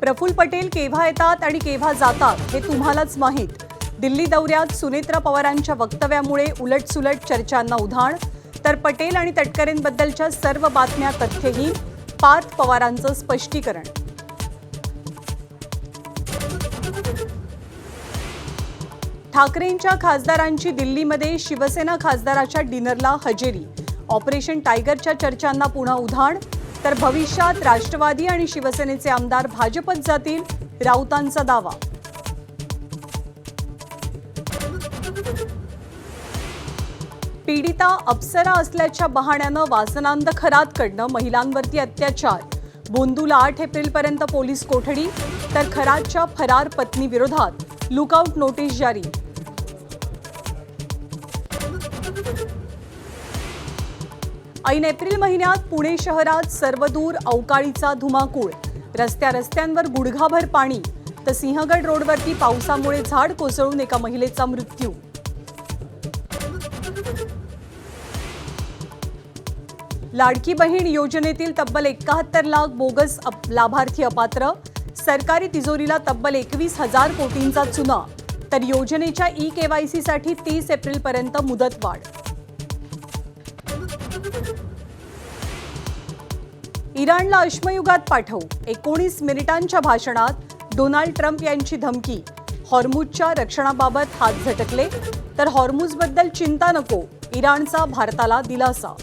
प्रफुल्ल पटेल केव्हा येतात आणि केव्हा जातात हे तुम्हालाच माहीत। दिल्ली दौऱ्यात सुनेत्रा पवारांच्या वक्तव्यामुळे उलटसुलट चर्चांना उधाण, तर पटेल आणि तटकरेंबद्दलच्या सर्व बातम्या तथ्यहीन, पार्थ पवारांचं स्पष्टीकरण। ठाकरेंच्या खासदारांची दिल्लीमध्ये शिवसेना खासदाराच्या डिनरला हजेरी, ऑपरेशन टायगरच्या चर्चांना पुन्हा उधाण, तर भविष्यात राष्ट्रवादी आणि शिवसेनेचे आमदार भाजपत जातील, राऊतांचा दावा। पीडिता अप्सरा असल्याच्या बहाण्यानं वासनांध खरातकडनं महिलांवरती अत्याचार, बोंदूला 8 एप्रिलपर्यंत पोलीस कोठडी, तर खरातच्या फरार पत्नीविरोधात लुकआउट नोटीस जारी। ऐन एप्रिल महिन्यात पुणे शहरात सर्वदूर अवकाळीचा धुमाकूळ, रस्त्यांवर गुडघाभर पाणी, तर सिंहगड रोडवरती पावसामुळे झाड कोसळून एका महिलेचा मृत्यू। लाडकी बहीण योजनेतील तब्बल 71 लाख बोगस लाभार्थी अपात्र, सरकारी तिजोरीला तब्बल 21,000 कोटींचा चुना, तर योजनेच्या ई-केवायसी साठी 30 एप्रिलपर्यंत मुदतवाढ। इराणला अश्मयुगात पाठवू, 19 मिनिटांच्या भाषणात डोनाल्ड ट्रम्प यांची धमकी, हॉर्मुझच्या रक्षणाबाबत हात झटकले, तर हॉर्मुझबद्दल चिंता नको, इराणचा भारताला दिलासा।